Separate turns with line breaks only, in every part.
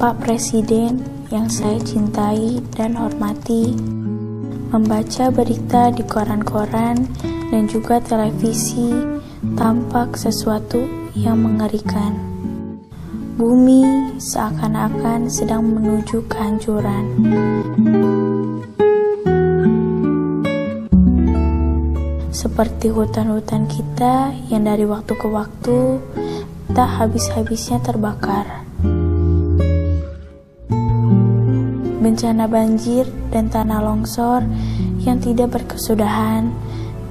Bapak Presiden yang saya cintai dan hormati, membaca berita di koran-koran dan juga televisi tampak sesuatu yang mengerikan. Bumi seakan-akan sedang menuju kehancuran. Seperti hutan-hutan kita yang dari waktu ke waktu tak habis-habisnya terbakar. Bencana banjir dan tanah longsor yang tidak berkesudahan,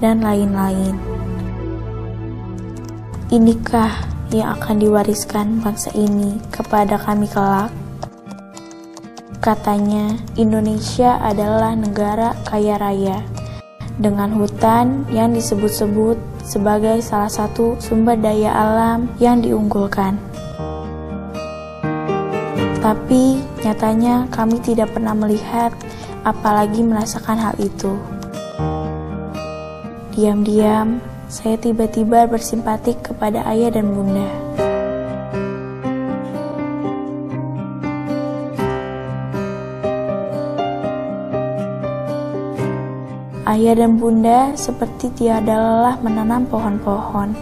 dan lain-lain. Inikah yang akan diwariskan bangsa ini kepada kami kelak? Katanya, Indonesia adalah negara kaya raya, dengan hutan yang disebut-sebut sebagai salah satu sumber daya alam yang diunggulkan. Tapi nyatanya kami tidak pernah melihat, apalagi merasakan hal itu. Diam-diam, saya tiba-tiba bersimpati kepada ayah dan bunda. Ayah dan bunda seperti tiada lelah menanam pohon-pohon,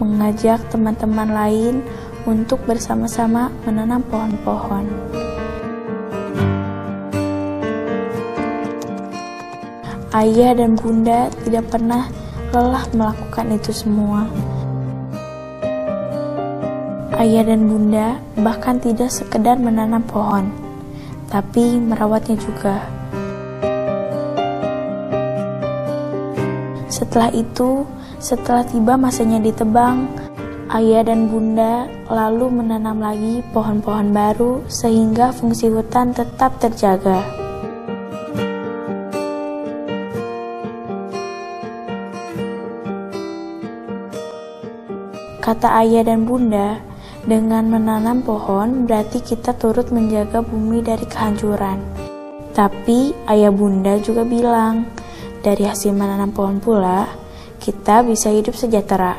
mengajak teman-teman lain untuk bersama-sama menanam pohon-pohon. Ayah dan bunda tidak pernah lelah melakukan itu semua. Ayah dan bunda bahkan tidak sekedar menanam pohon, tapi merawatnya juga. Setelah itu, setelah tiba masanya ditebang, ayah dan bunda lalu menanam lagi pohon-pohon baru sehingga fungsi hutan tetap terjaga. Kata ayah dan bunda, dengan menanam pohon berarti kita turut menjaga bumi dari kehancuran. Tapi ayah bunda juga bilang, dari hasil menanam pohon pula, kita bisa hidup sejahtera.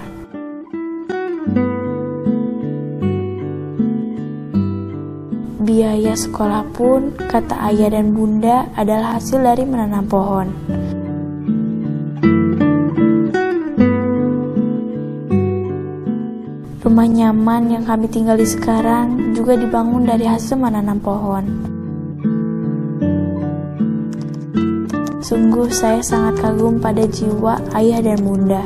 Biaya sekolah pun, kata ayah dan bunda, adalah hasil dari menanam pohon. Rumah nyaman yang kami tinggali sekarang juga dibangun dari hasil menanam pohon. Sungguh saya sangat kagum pada jiwa ayah dan bunda.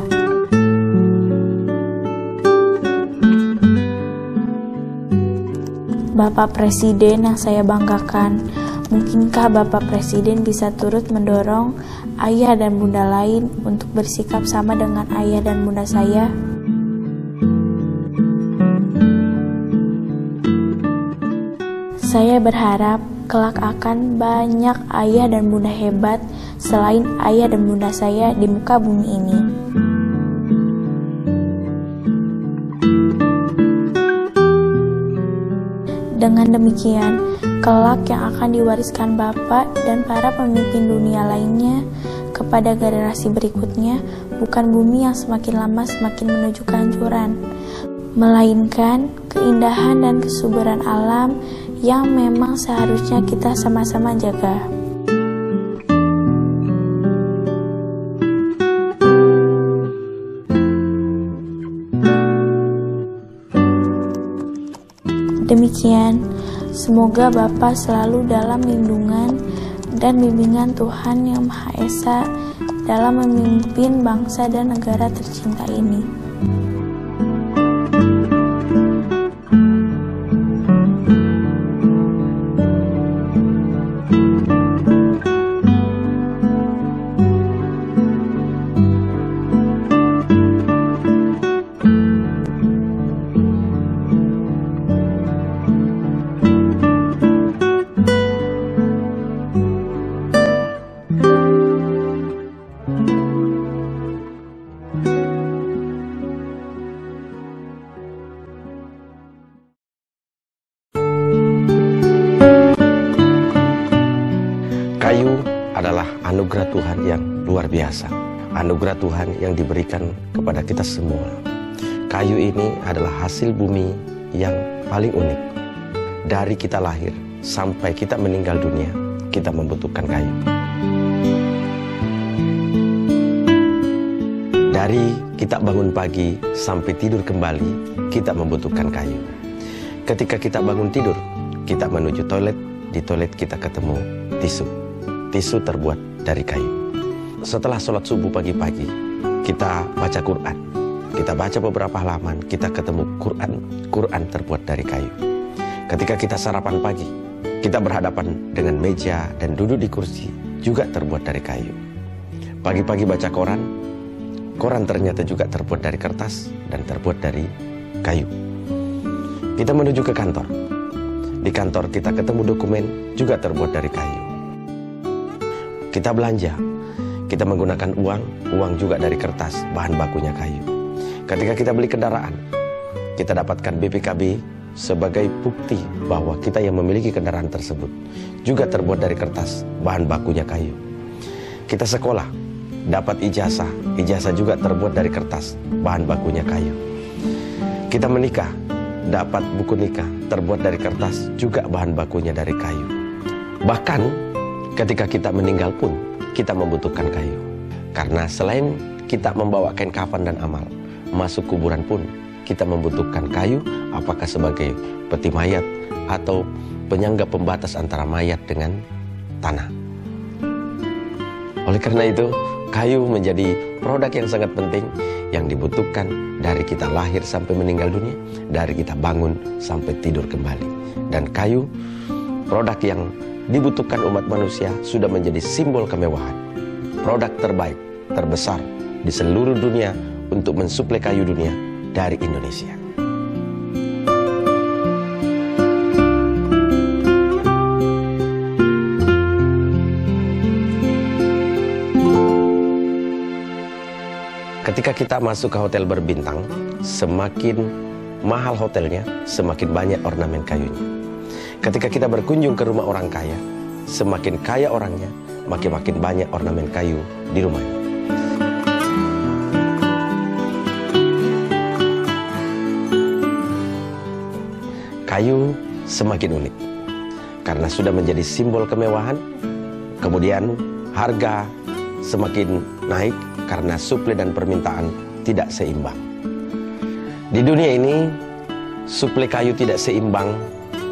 Bapak Presiden yang saya banggakan, mungkinkah Bapak Presiden bisa turut mendorong ayah dan bunda lain untuk bersikap sama dengan ayah dan bunda saya? Saya berharap kelak akan banyak ayah dan bunda hebat selain ayah dan bunda saya di muka bumi ini. Dengan demikian, kelak yang akan diwariskan Bapak dan para pemimpin dunia lainnya kepada generasi berikutnya bukan bumi yang semakin lama semakin menuju kehancuran, melainkan keindahan dan kesuburan alam yang memang seharusnya kita sama-sama jaga. Demikian, semoga Bapak selalu dalam lindungan dan bimbingan Tuhan Yang Maha Esa dalam memimpin bangsa dan negara tercinta ini.
Kayu adalah anugerah Tuhan yang luar biasa. Anugerah Tuhan yang diberikan kepada kita semua. Kayu ini adalah hasil bumi yang paling unik. dari kita lahir sampai kita meninggal dunia, kita membutuhkan kayu. Dari kita bangun pagi sampai tidur kembali, kita membutuhkan kayu. Ketika kita bangun tidur, kita menuju toilet, di toilet kita ketemu tisu. Tisu terbuat dari kayu. Setelah sholat subuh pagi-pagi, kita baca Quran. Kita baca beberapa halaman, kita ketemu Quran. Quran terbuat dari kayu. Ketika kita sarapan pagi, kita berhadapan dengan meja dan duduk di kursi, juga terbuat dari kayu. Pagi-pagi baca koran, koran ternyata juga terbuat dari kertas dan terbuat dari kayu. Kita menuju ke kantor. Di kantor kita ketemu dokumen, juga terbuat dari kayu. Kita belanja, kita menggunakan uang, uang juga dari kertas, bahan bakunya kayu. Ketika kita beli kendaraan, kita dapatkan BPKB sebagai bukti bahwa kita yang memiliki kendaraan tersebut, juga terbuat dari kertas, bahan bakunya kayu. Kita sekolah, dapat ijazah, ijazah juga terbuat dari kertas, bahan bakunya kayu. Kita menikah, dapat buku nikah, terbuat dari kertas, juga bahan bakunya dari kayu. Bahkan ketika kita meninggal pun, kita membutuhkan kayu. Karena selain kita membawa kain kafan dan amal, masuk kuburan pun kita membutuhkan kayu, apakah sebagai peti mayat atau penyangga pembatas antara mayat dengan tanah. Oleh karena itu, kayu menjadi produk yang sangat penting yang dibutuhkan dari kita lahir sampai meninggal dunia, dari kita bangun sampai tidur kembali. Dan kayu, produk yang dibutuhkan umat manusia, sudah menjadi simbol kemewahan. Produk terbaik, terbesar di seluruh dunia untuk mensuplai kayu dunia dari Indonesia. Ketika kita masuk ke hotel berbintang, semakin mahal hotelnya, semakin banyak ornamen kayunya. Ketika kita berkunjung ke rumah orang kaya, semakin kaya orangnya, makin banyak ornamen kayu di rumahnya. Kayu semakin unik karena sudah menjadi simbol kemewahan. Kemudian harga semakin naik karena suplai dan permintaan tidak seimbang. Di dunia ini, suplai kayu tidak seimbang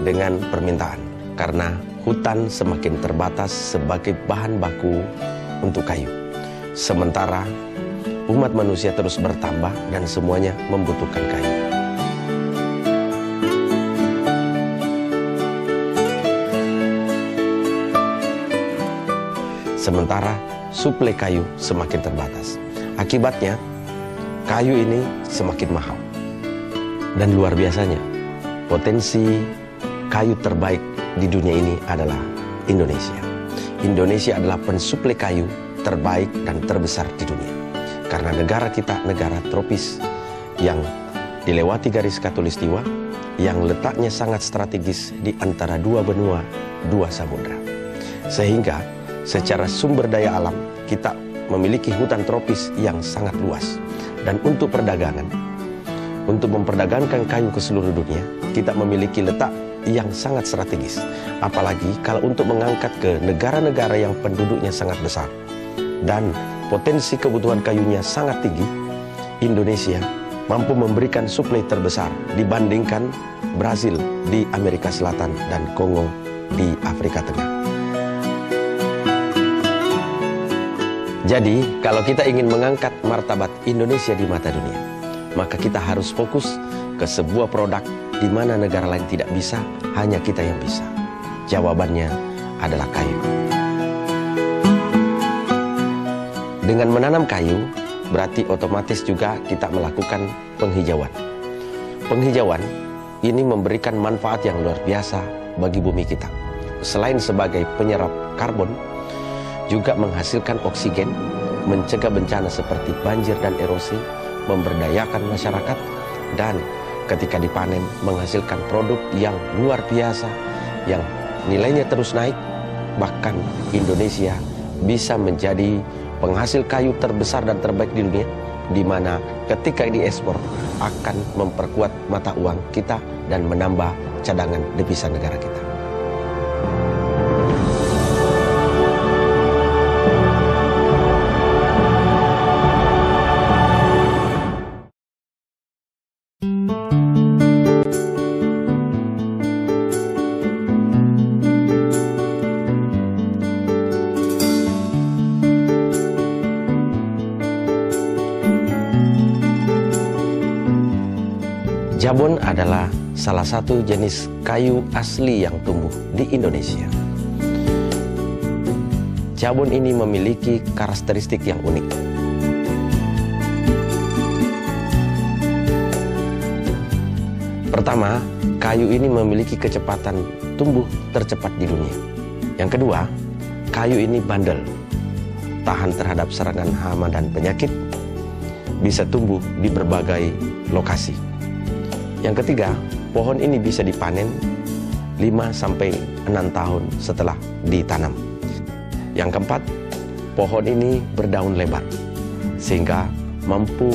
dengan permintaan karena hutan semakin terbatas sebagai bahan baku untuk kayu. Sementara umat manusia terus bertambah dan semuanya membutuhkan kayu. Sementara suplai kayu semakin terbatas. Akibatnya, kayu ini semakin mahal. Dan luar biasanya, potensi kayu terbaik di dunia ini adalah Indonesia. Indonesia adalah pensuplai kayu terbaik dan terbesar di dunia. Karena negara kita negara tropis yang dilewati garis khatulistiwa, yang letaknya sangat strategis di antara dua benua, dua samudra. Sehingga secara sumber daya alam, kita memiliki hutan tropis yang sangat luas. Dan untuk perdagangan, untuk memperdagangkan kayu ke seluruh dunia, kita memiliki letak yang sangat strategis. Apalagi kalau untuk mengangkat ke negara-negara yang penduduknya sangat besar dan potensi kebutuhan kayunya sangat tinggi, Indonesia mampu memberikan suplai terbesar dibandingkan Brasil di Amerika Selatan dan Kongo di Afrika Tengah. Jadi, kalau kita ingin mengangkat martabat Indonesia di mata dunia, maka kita harus fokus ke sebuah produk di mana negara lain tidak bisa, hanya kita yang bisa. Jawabannya adalah kayu. Dengan menanam kayu, berarti otomatis juga kita melakukan penghijauan. Penghijauan ini memberikan manfaat yang luar biasa bagi bumi kita. Selain sebagai penyerap karbon, juga menghasilkan oksigen, mencegah bencana seperti banjir dan erosi, memberdayakan masyarakat, dan ketika dipanen menghasilkan produk yang luar biasa, yang nilainya terus naik. Bahkan Indonesia bisa menjadi penghasil kayu terbesar dan terbaik di dunia di mana ketika diekspor akan memperkuat mata uang kita dan menambah cadangan devisa negara kita. Jabon adalah salah satu jenis kayu asli yang tumbuh di Indonesia. Jabon ini memiliki karakteristik yang unik. Pertama, kayu ini memiliki kecepatan tumbuh tercepat di dunia. Yang kedua, kayu ini bandel, tahan terhadap serangan hama dan penyakit, bisa tumbuh di berbagai lokasi. Yang ketiga, pohon ini bisa dipanen 5-6 tahun setelah ditanam. Yang keempat, pohon ini berdaun lebar sehingga mampu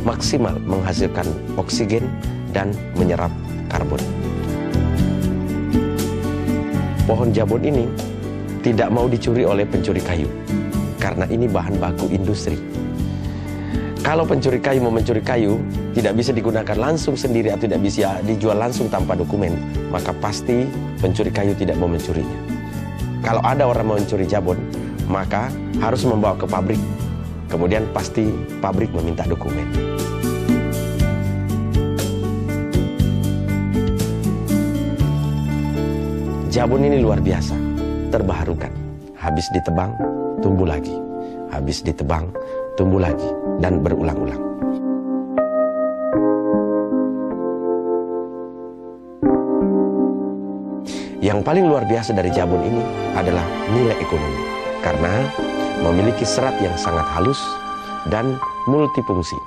maksimal menghasilkan oksigen dan menyerap karbon. Pohon jabon ini tidak mau dicuri oleh pencuri kayu karena ini bahan baku industri. Kalau pencuri kayu mau mencuri kayu, tidak bisa digunakan langsung sendiri atau tidak bisa dijual langsung tanpa dokumen, maka pasti pencuri kayu tidak mau mencurinya. Kalau ada orang mau mencuri jabon, maka harus membawa ke pabrik. Kemudian pasti pabrik meminta dokumen. Jabon ini luar biasa, terbaharukan. Habis ditebang, tumbuh lagi. Habis ditebang, tumbuh lagi, dan berulang-ulang. Yang paling luar biasa dari jabon ini adalah nilai ekonomi, karena memiliki serat yang sangat halus dan multifungsi.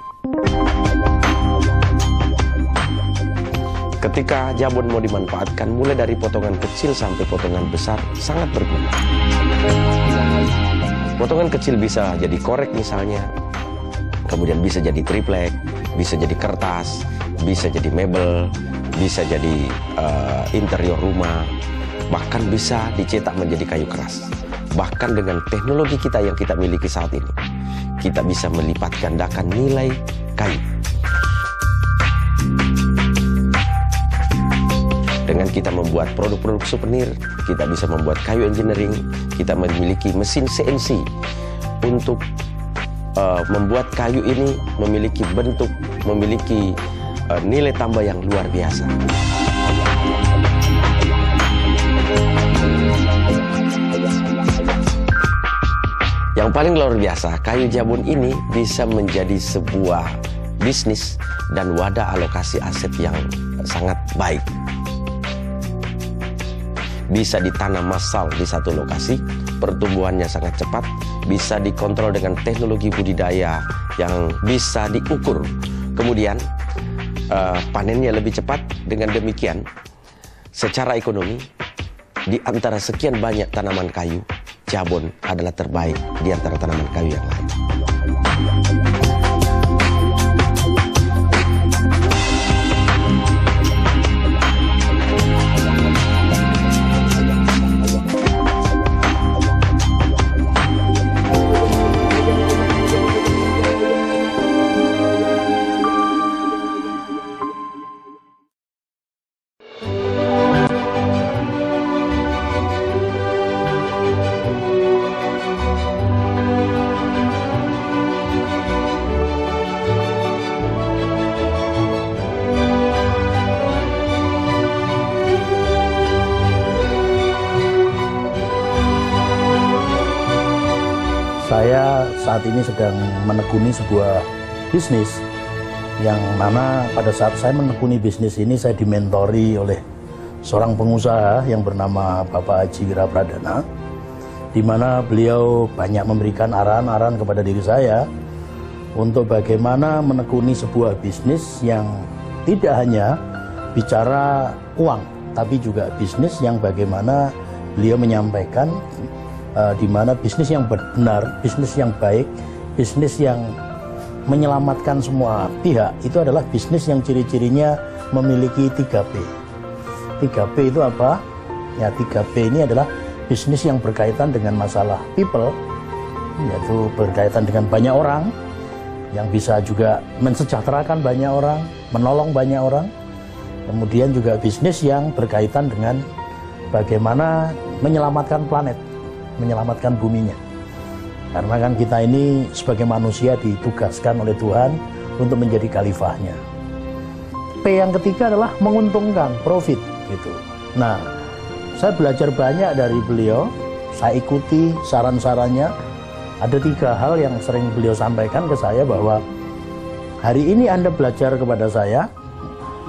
Ketika jabon mau dimanfaatkan, mulai dari potongan kecil sampai potongan besar, sangat berguna. Potongan kecil bisa jadi korek misalnya, kemudian bisa jadi triplek, bisa jadi kertas, bisa jadi mebel, bisa jadi interior rumah, bahkan bisa dicetak menjadi kayu keras. Bahkan dengan teknologi kita yang kita miliki saat ini, kita bisa melipat gandakan nilai kayu. Dengan kita membuat produk-produk souvenir, kita bisa membuat kayu engineering, kita memiliki mesin CNC untuk membuat kayu ini memiliki bentuk, memiliki nilai tambah yang luar biasa. Yang paling luar biasa, kayu jabon ini bisa menjadi sebuah bisnis dan wadah alokasi aset yang sangat baik. Bisa ditanam massal di satu lokasi, pertumbuhannya sangat cepat, bisa dikontrol dengan teknologi budidaya yang bisa diukur. Kemudian panennya lebih cepat. Dengan demikian, secara ekonomi, di antara sekian banyak tanaman kayu, jabon adalah terbaik di antara tanaman kayu yang lain.
Saya saat ini sedang menekuni sebuah bisnis yang mana pada saat saya menekuni bisnis ini saya dimentori oleh seorang pengusaha yang bernama Bapak Haji Wira Pradana, di mana beliau banyak memberikan arahan-arahan kepada diri saya untuk bagaimana menekuni sebuah bisnis yang tidak hanya bicara uang, tapi juga bisnis yang bagaimana beliau menyampaikan di mana bisnis yang benar, bisnis yang baik, bisnis yang menyelamatkan semua pihak, itu adalah bisnis yang ciri-cirinya memiliki 3P. 3P itu apa? Ya, 3P ini adalah bisnis yang berkaitan dengan masalah people, yaitu berkaitan dengan banyak orang, yang bisa juga mensejahterakan banyak orang, menolong banyak orang. Kemudian juga bisnis yang berkaitan dengan bagaimana menyelamatkan planet, menyelamatkan buminya. Karena kan kita ini sebagai manusia ditugaskan oleh Tuhan untuk menjadi khalifahnya. P yang ketiga adalah menguntungkan, profit gitu. Nah, saya belajar banyak dari beliau, saya ikuti saran-sarannya. Ada 3 hal yang sering beliau sampaikan ke saya, bahwa hari ini Anda belajar kepada saya,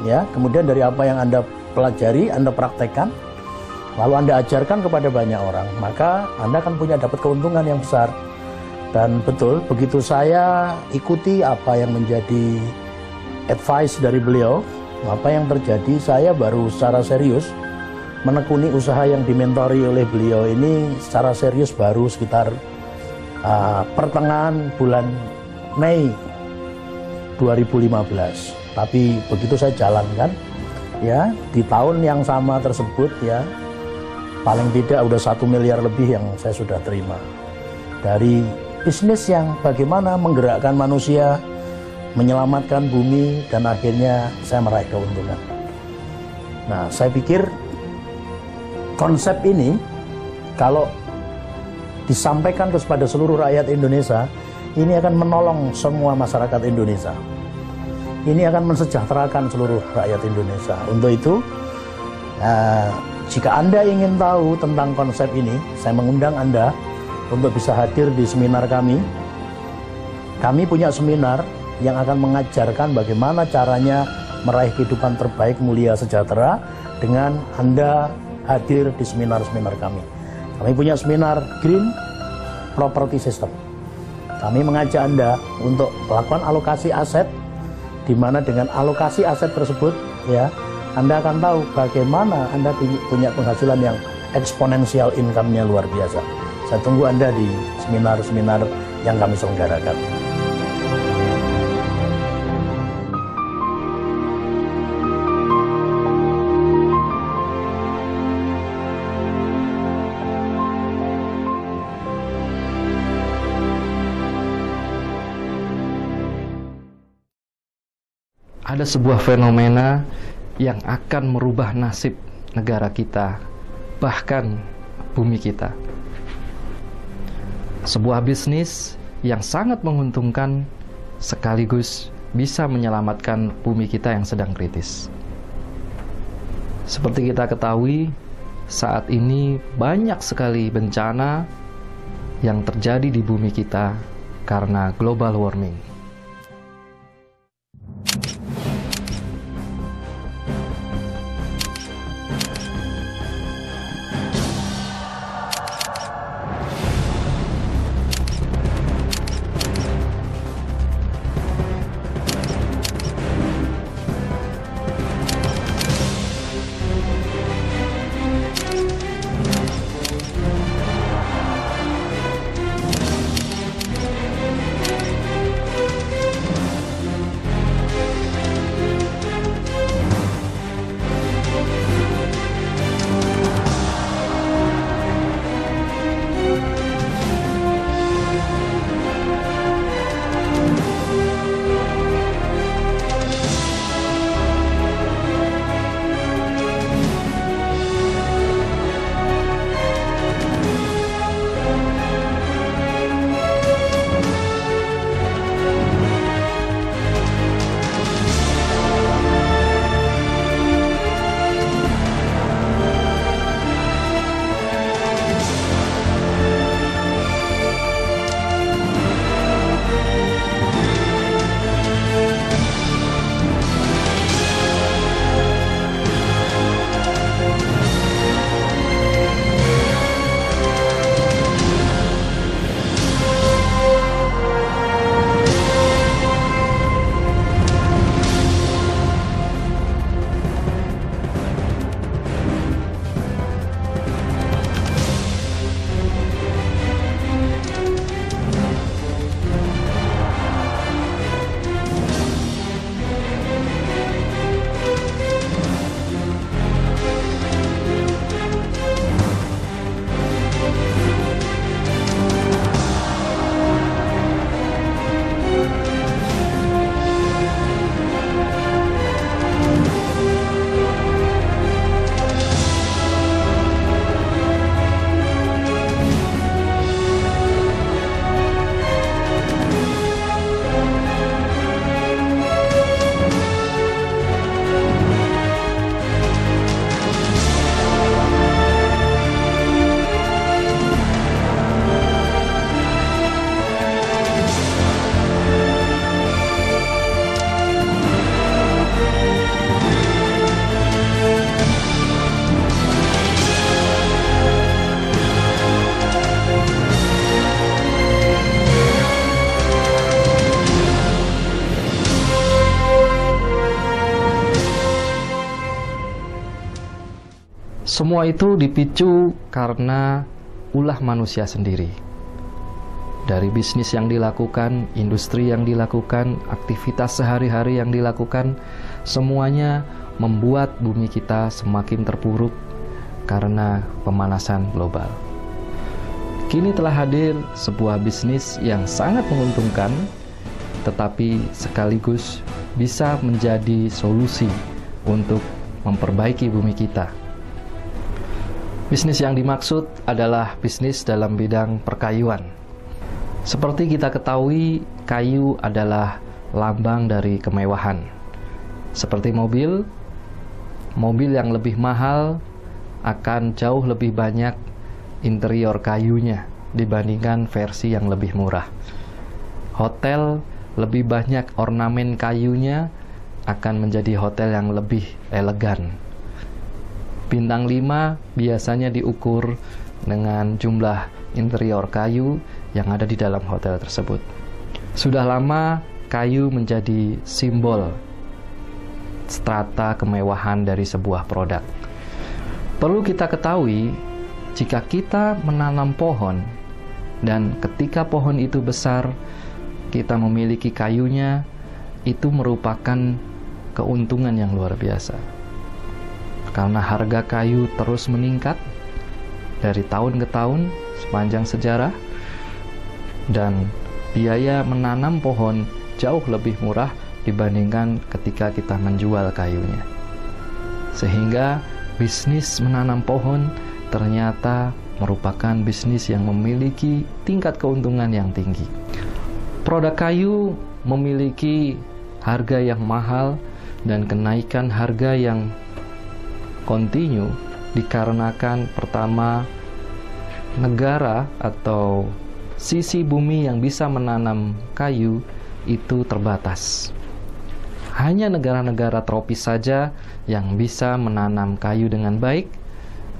ya, kemudian dari apa yang Anda pelajari, Anda praktekkan, lalu Anda ajarkan kepada banyak orang, maka Anda akan dapat keuntungan yang besar. Dan betul, begitu saya ikuti apa yang menjadi advice dari beliau, apa yang terjadi, saya baru secara serius menekuni usaha yang dimentori oleh beliau ini secara serius baru sekitar pertengahan bulan Mei 2015. Tapi begitu saya jalankan, ya, di tahun yang sama tersebut, ya, paling tidak udah 1 miliar lebih yang saya sudah terima dari bisnis yang bagaimana menggerakkan manusia, menyelamatkan bumi, dan akhirnya saya meraih keuntungan. Nah, saya pikir konsep ini kalau disampaikan kepada seluruh rakyat Indonesia, ini akan menolong semua masyarakat Indonesia. Ini akan mensejahterakan seluruh rakyat Indonesia. Untuk itu, jika Anda ingin tahu tentang konsep ini, saya mengundang Anda untuk bisa hadir di seminar kami. Kami punya seminar yang akan mengajarkan bagaimana caranya meraih kehidupan terbaik, mulia, sejahtera dengan Anda hadir di seminar-seminar kami. Kami punya seminar Green Property System. Kami mengajak Anda untuk melakukan alokasi aset, di mana dengan alokasi aset tersebut, ya, Anda akan tahu bagaimana Anda punya penghasilan yang eksponensial, income-nya luar biasa. Saya tunggu Anda di seminar-seminar yang kami selenggarakan.
Ada sebuah fenomena yang akan merubah nasib negara kita, bahkan bumi kita. Sebuah bisnis yang sangat menguntungkan sekaligus bisa menyelamatkan bumi kita yang sedang kritis. Seperti kita ketahui, saat ini banyak sekali bencana yang terjadi di bumi kita karena global warming. Semua itu dipicu karena ulah manusia sendiri. Dari bisnis yang dilakukan, industri yang dilakukan, aktivitas sehari-hari yang dilakukan, semuanya membuat bumi kita semakin terpuruk karena pemanasan global. Kini telah hadir sebuah bisnis yang sangat menguntungkan, tetapi sekaligus bisa menjadi solusi untuk memperbaiki bumi kita. Bisnis yang dimaksud adalah bisnis dalam bidang perkayuan. Seperti kita ketahui, kayu adalah lambang dari kemewahan. Seperti mobil yang lebih mahal akan jauh lebih banyak interior kayunya dibandingkan versi yang lebih murah. Hotel lebih banyak ornamen kayunya akan menjadi hotel yang lebih elegan. Bintang 5 biasanya diukur dengan jumlah interior kayu yang ada di dalam hotel tersebut. Sudah lama kayu menjadi simbol strata kemewahan dari sebuah produk. Perlu kita ketahui, jika kita menanam pohon dan ketika pohon itu besar, kita memiliki kayunya, itu merupakan keuntungan yang luar biasa. Karena harga kayu terus meningkat dari tahun ke tahun sepanjang sejarah, dan biaya menanam pohon jauh lebih murah dibandingkan ketika kita menjual kayunya. Sehingga bisnis menanam pohon ternyata merupakan bisnis yang memiliki tingkat keuntungan yang tinggi. Produk kayu memiliki harga yang mahal dan kenaikan harga yang kontinu dikarenakan pertama, negara atau sisi bumi yang bisa menanam kayu itu terbatas. Hanya negara-negara tropis saja yang bisa menanam kayu dengan baik,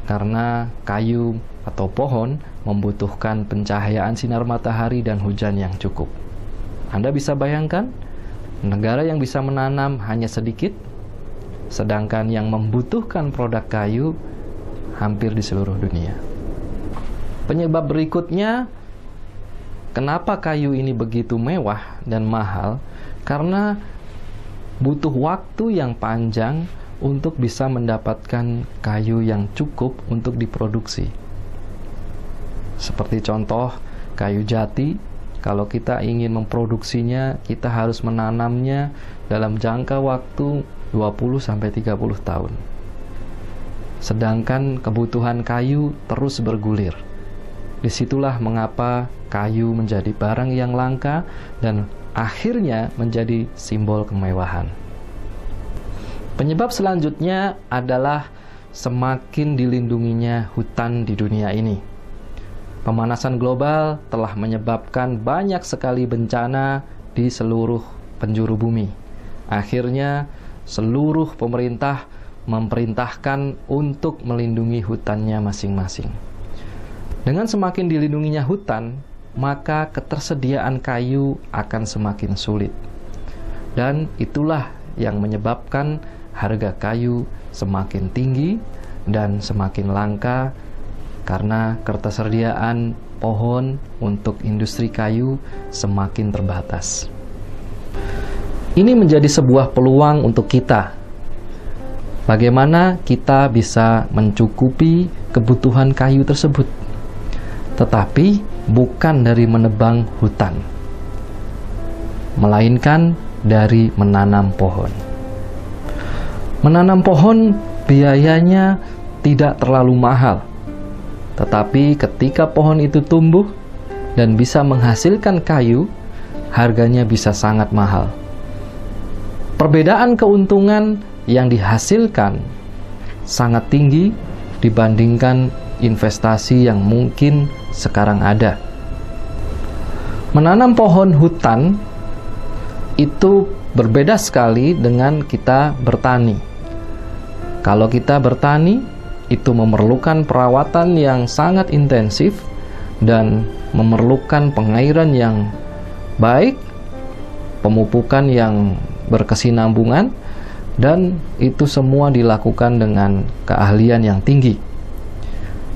karena kayu atau pohon membutuhkan pencahayaan sinar matahari dan hujan yang cukup. Anda bisa bayangkan, negara yang bisa menanam hanya sedikit, sedangkan yang membutuhkan produk kayu hampir di seluruh dunia. Penyebab berikutnya, kenapa kayu ini begitu mewah dan mahal? Karena butuh waktu yang panjang untuk bisa mendapatkan kayu yang cukup untuk diproduksi. Seperti contoh kayu jati, kalau kita ingin memproduksinya, kita harus menanamnya dalam jangka waktu 20-30 tahun. Sedangkan kebutuhan kayu terus bergulir. Disitulah mengapa kayu menjadi barang yang langka dan akhirnya menjadi simbol kemewahan. Penyebab selanjutnya adalah semakin dilindunginya hutan di dunia ini. Pemanasan global telah menyebabkan banyak sekali bencana di seluruh penjuru bumi. Akhirnya, seluruh pemerintah memerintahkan untuk melindungi hutannya masing-masing. Dengan semakin dilindunginya hutan, maka ketersediaan kayu akan semakin sulit. Dan itulah yang menyebabkan harga kayu semakin tinggi dan semakin langka, karena ketersediaan pohon untuk industri kayu semakin terbatas. Ini menjadi sebuah peluang untuk kita. Bagaimana kita bisa mencukupi kebutuhan kayu tersebut, tetapi bukan dari menebang hutan, melainkan dari menanam pohon. Menanam pohon biayanya tidak terlalu mahal, tetapi ketika pohon itu tumbuh dan bisa menghasilkan kayu, harganya bisa sangat mahal. Perbedaan keuntungan yang dihasilkan sangat tinggi dibandingkan investasi yang mungkin sekarang ada. Menanam pohon hutan itu berbeda sekali dengan kita bertani. Kalau kita bertani, itu memerlukan perawatan yang sangat intensif dan memerlukan pengairan yang baik, pemupukan yang berkesinambungan, dan itu semua dilakukan dengan keahlian yang tinggi.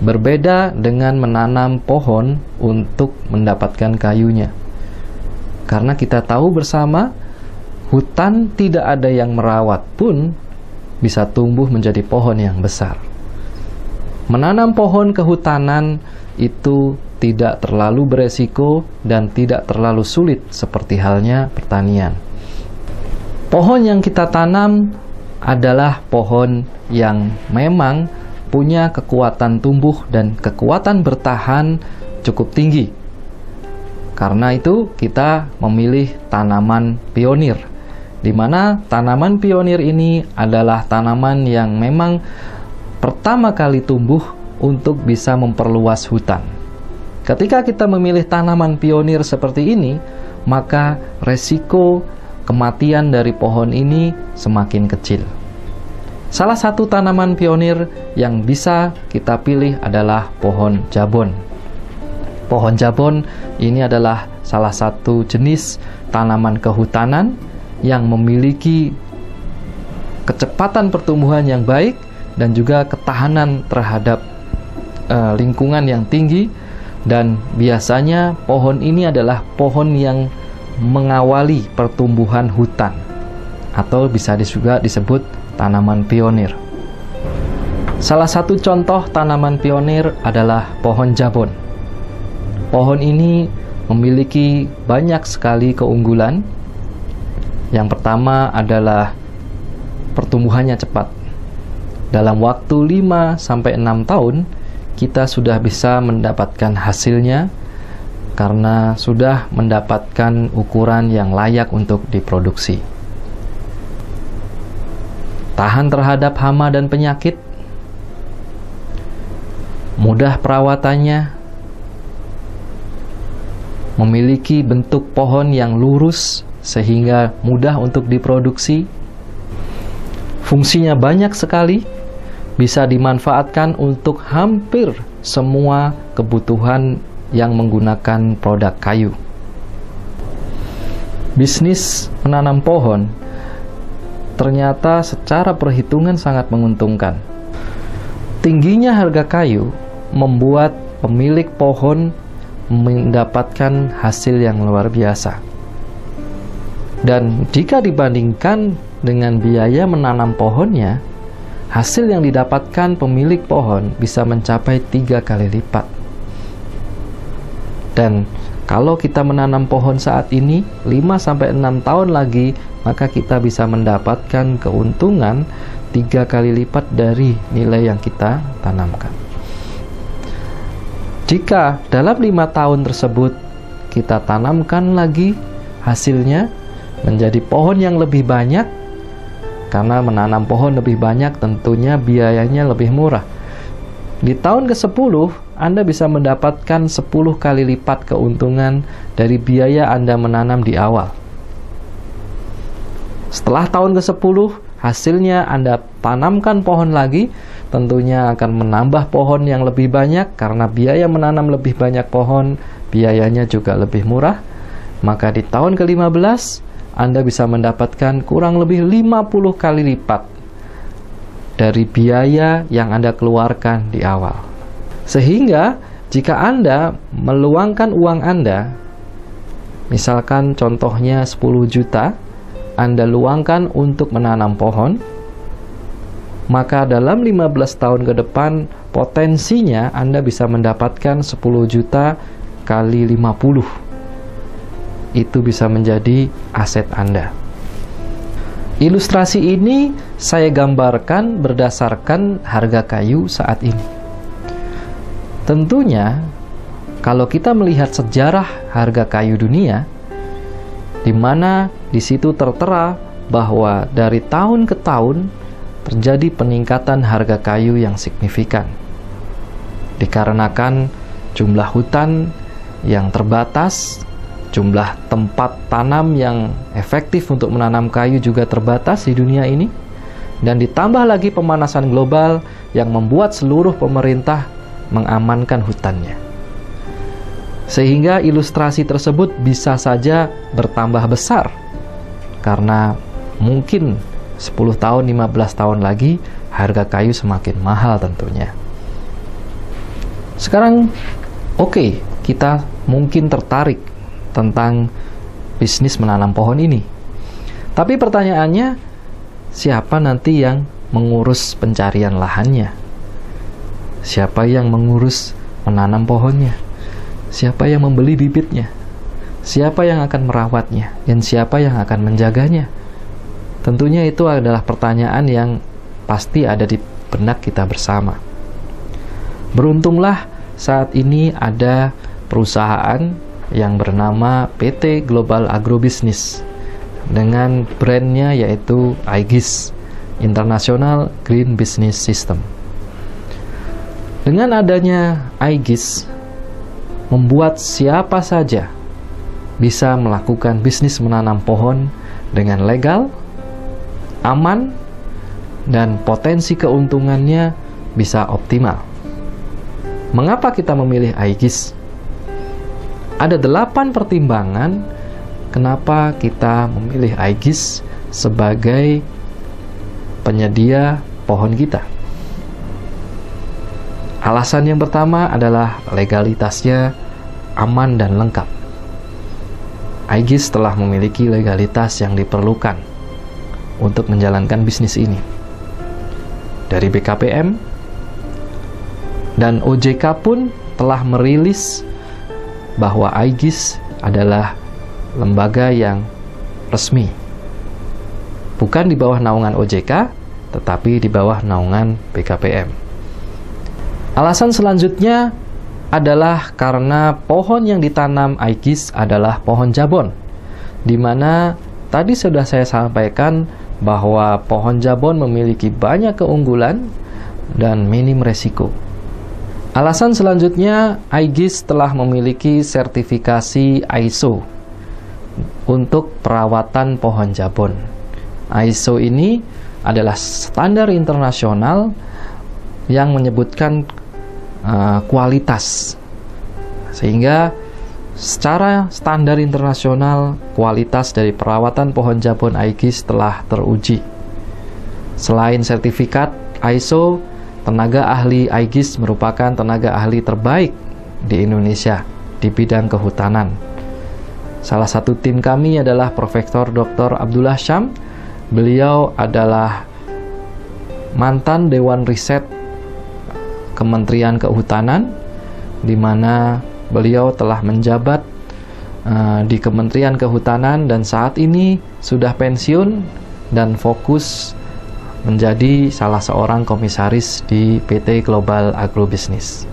berbeda dengan menanam pohon untuk mendapatkan kayunya. Karena kita tahu bersama, hutan tidak ada yang merawat pun bisa tumbuh menjadi pohon yang besar. Menanam pohon kehutanan itu tidak terlalu beresiko dan tidak terlalu sulit seperti halnya pertanian. Pohon yang kita tanam adalah pohon yang memang punya kekuatan tumbuh dan kekuatan bertahan cukup tinggi. Karena itu kita memilih tanaman pionir, di mana tanaman pionir ini adalah tanaman yang memang pertama kali tumbuh untuk bisa memperluas hutan. Ketika kita memilih tanaman pionir seperti ini, maka resiko kematian dari pohon ini semakin kecil. Salah satu tanaman pionir yang bisa kita pilih adalah pohon jabon. Pohon jabon ini adalah salah satu jenis tanaman kehutanan yang memiliki kecepatan pertumbuhan yang baik dan juga ketahanan terhadap lingkungan yang tinggi. Dan biasanya pohon ini adalah pohon yang mengawali pertumbuhan hutan, atau bisa juga disebut tanaman pionir. Salah satu contoh tanaman pionir adalah pohon jabon. Pohon ini memiliki banyak sekali keunggulan. Yang pertama adalah pertumbuhannya cepat. Dalam waktu 5-6 tahun, kita sudah bisa mendapatkan hasilnya karena sudah mendapatkan ukuran yang layak untuk diproduksi. Tahan terhadap hama dan penyakit, mudah perawatannya, memiliki bentuk pohon yang lurus sehingga mudah untuk diproduksi, fungsinya banyak sekali, bisa dimanfaatkan untuk hampir semua kebutuhan yang menggunakan produk kayu. Bisnis menanam pohon ternyata secara perhitungan sangat menguntungkan. Tingginya harga kayu membuat pemilik pohon mendapatkan hasil yang luar biasa. Dan jika dibandingkan dengan biaya menanam pohonnya, hasil yang didapatkan pemilik pohon bisa mencapai 3 kali lipat. Dan kalau kita menanam pohon saat ini 5-6 tahun lagi, maka kita bisa mendapatkan keuntungan 3 kali lipat dari nilai yang kita tanamkan. Jika dalam 5 tahun tersebut kita tanamkan lagi hasilnya menjadi pohon yang lebih banyak, karena menanam pohon lebih banyak tentunya biayanya lebih murah. Di tahun ke-10, Anda bisa mendapatkan 10 kali lipat keuntungan dari biaya Anda menanam di awal. Setelah tahun ke-10, hasilnya Anda tanamkan pohon lagi, tentunya akan menambah pohon yang lebih banyak karena biaya menanam lebih banyak pohon, biayanya juga lebih murah. Maka di tahun ke-15, Anda bisa mendapatkan kurang lebih 50 kali lipat dari biaya yang Anda keluarkan di awal. Sehingga jika Anda meluangkan uang Anda, misalkan contohnya 10 juta, Anda luangkan untuk menanam pohon, maka dalam 15 tahun ke depan potensinya Anda bisa mendapatkan 10 juta kali 50. Itu bisa menjadi aset Anda. Ilustrasi ini saya gambarkan berdasarkan harga kayu saat ini. Tentunya, kalau kita melihat sejarah harga kayu dunia, di mana di situ tertera bahwa dari tahun ke tahun terjadi peningkatan harga kayu yang signifikan. Dikarenakan jumlah hutan yang terbatas, jumlah tempat tanam yang efektif untuk menanam kayu juga terbatas di dunia ini, dan ditambah lagi pemanasan global yang membuat seluruh pemerintah mengamankan hutannya. Sehingga ilustrasi tersebut bisa saja bertambah besar, karena mungkin 10 tahun, 15 tahun lagi harga kayu semakin mahal tentunya. Sekarang, oke, kita mungkin tertarik tentang bisnis menanam pohon ini. Tapi pertanyaannya, siapa nanti yang mengurus pencarian lahannya? Siapa yang mengurus menanam pohonnya? Siapa yang membeli bibitnya? Siapa yang akan merawatnya? Dan siapa yang akan menjaganya? Tentunya itu adalah pertanyaan yang pasti ada di benak kita bersama. Beruntunglah saat ini ada perusahaan yang bernama PT Global Agrobusiness dengan brandnya yaitu Aegis, International Green Business System. Dengan adanya Aegis, membuat siapa saja bisa melakukan bisnis menanam pohon dengan legal, aman, dan potensi keuntungannya bisa optimal. Mengapa kita memilih Aegis? Ada 8 pertimbangan kenapa kita memilih Aegis sebagai penyedia pohon kita. Alasan yang pertama adalah legalitasnya aman dan lengkap. Aegis telah memiliki legalitas yang diperlukan untuk menjalankan bisnis ini. Dari BKPM dan OJK pun telah merilis bahwa Aegis adalah lembaga yang resmi. Bukan di bawah naungan OJK, tetapi di bawah naungan BKPM. Alasan selanjutnya adalah karena pohon yang ditanam Aegis adalah pohon jabon, di mana tadi sudah saya sampaikan bahwa pohon jabon memiliki banyak keunggulan dan minim resiko. Alasan selanjutnya, Aegis telah memiliki sertifikasi ISO untuk perawatan pohon jabon. ISO ini adalah standar internasional yang menyebutkan kualitas, sehingga secara standar internasional kualitas dari perawatan pohon jabon Aegis telah teruji. Selain sertifikat ISO, tenaga ahli Aegis merupakan tenaga ahli terbaik di Indonesia di bidang kehutanan. Salah satu tim kami adalah Profesor Dr. Abdullah Syam. Beliau adalah mantan Dewan Riset Kementerian Kehutanan, di mana beliau telah menjabat di Kementerian Kehutanan dan saat ini sudah pensiun dan fokus menjadi salah seorang komisaris di PT Global Agrobusiness.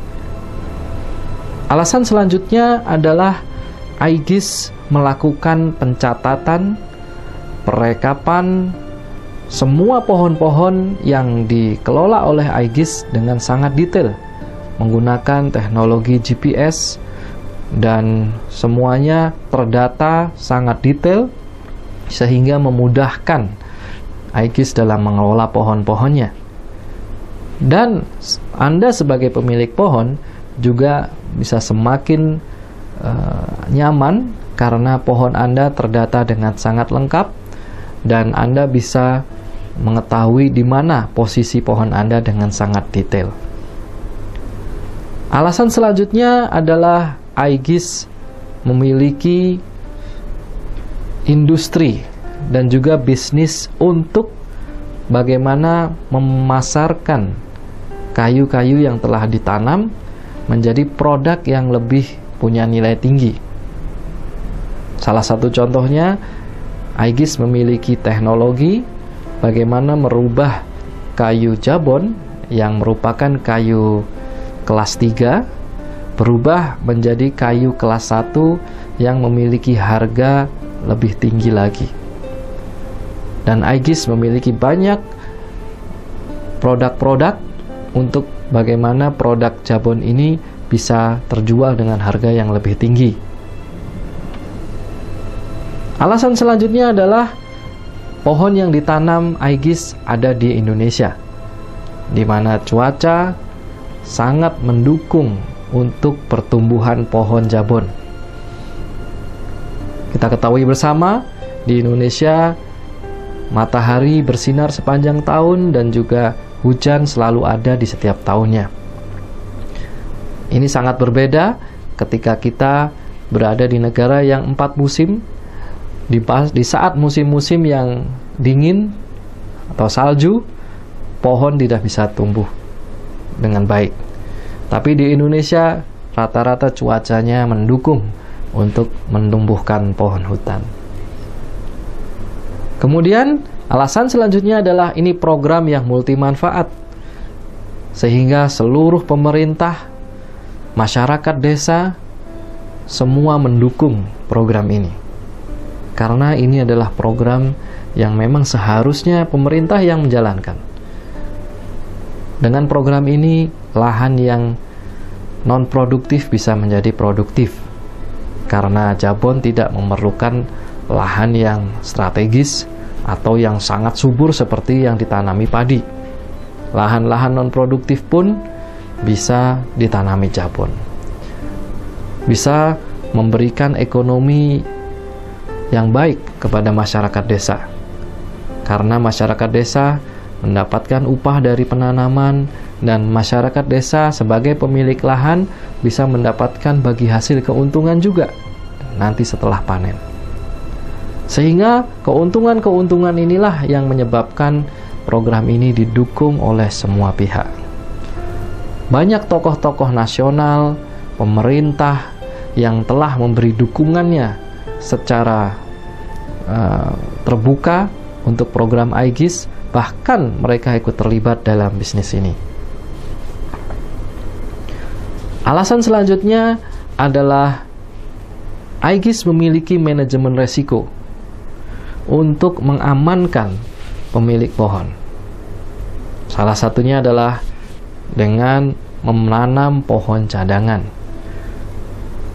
Alasan selanjutnya adalah Aegis melakukan pencatatan, perekapan semua pohon-pohon yang dikelola oleh Aegis dengan sangat detail, menggunakan teknologi GPS dan semuanya terdata sangat detail sehingga memudahkan Aegis dalam mengelola pohon-pohonnya. Dan Anda sebagai pemilik pohon juga bisa semakin nyaman karena pohon Anda terdata dengan sangat lengkap dan Anda bisa mengetahui di mana posisi pohon Anda dengan sangat detail. Alasan selanjutnya adalah Aegis memiliki industri dan juga bisnis untuk bagaimana memasarkan kayu-kayu yang telah ditanam menjadi produk yang lebih punya nilai tinggi. Salah satu contohnya, Aegis memiliki teknologi bagaimana merubah kayu jabon yang merupakan kayu kelas 3 berubah menjadi kayu kelas 1 yang memiliki harga lebih tinggi lagi. Dan Aegis memiliki banyak produk-produk untuk bagaimana produk jabon ini bisa terjual dengan harga yang lebih tinggi. Alasan selanjutnya adalah pohon yang ditanam Aegis ada di Indonesia, di mana cuaca sangat mendukung untuk pertumbuhan pohon jabon. Kita ketahui bersama, di Indonesia matahari bersinar sepanjang tahun dan juga hujan selalu ada di setiap tahunnya. Ini sangat berbeda ketika kita berada di negara yang 4 musim. Di saat musim-musim yang dingin atau salju, pohon tidak bisa tumbuh dengan baik. Tapi di Indonesia rata-rata cuacanya mendukung untuk menumbuhkan pohon hutan. Kemudian alasan selanjutnya adalah ini program yang multi manfaat, sehingga seluruh pemerintah, masyarakat desa semua mendukung program ini. Karena ini adalah program yang memang seharusnya pemerintah yang menjalankan. Dengan program ini, lahan yang non-produktif bisa menjadi produktif. Karena Jabon tidak memerlukan lahan yang strategis atau yang sangat subur seperti yang ditanami padi. Lahan-lahan non-produktif pun bisa ditanami Jabon. Bisa memberikan ekonomi yang baik kepada masyarakat desa. Karena masyarakat desa mendapatkan upah dari penanaman, dan masyarakat desa sebagai pemilik lahan bisa mendapatkan bagi hasil keuntungan juga nanti setelah panen. Sehingga keuntungan-keuntungan inilah yang menyebabkan program ini didukung oleh semua pihak. Banyak tokoh-tokoh nasional, pemerintah yang telah memberi dukungannya secara terbuka untuk program Aegis, bahkan mereka ikut terlibat dalam bisnis ini. Alasan selanjutnya adalah Aegis memiliki manajemen resiko untuk mengamankan pemilik pohon. Salah satunya adalah dengan menanam pohon cadangan.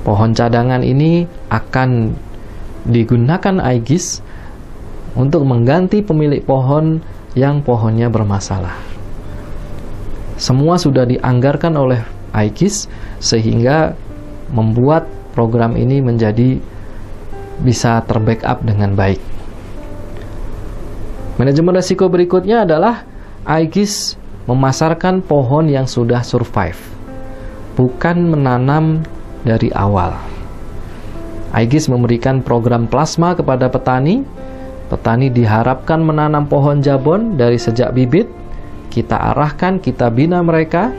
Pohon cadangan ini akan digunakan Aegis untuk mengganti pemilik pohon yang pohonnya bermasalah. Semua sudah dianggarkan oleh Aegis sehingga membuat program ini menjadi bisa terbackup dengan baik. Manajemen risiko berikutnya adalah Aegis memasarkan pohon yang sudah survive, bukan menanam dari awal. Aegis memberikan program plasma kepada petani. Petani diharapkan menanam pohon Jabon dari sejak bibit. Kita arahkan, kita bina mereka.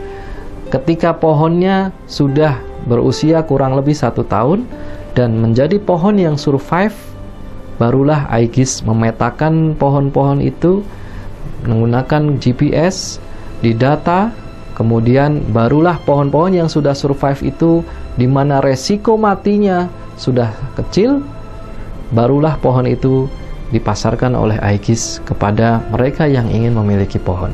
Ketika pohonnya sudah berusia kurang lebih 1 tahun dan menjadi pohon yang survive, barulah Aegis memetakan pohon-pohon itu menggunakan GPS, didata, kemudian barulah pohon-pohon yang sudah survive itu, di mana resiko matinya sudah kecil, barulah pohon itu dipasarkan oleh Aegis kepada mereka yang ingin memiliki pohon.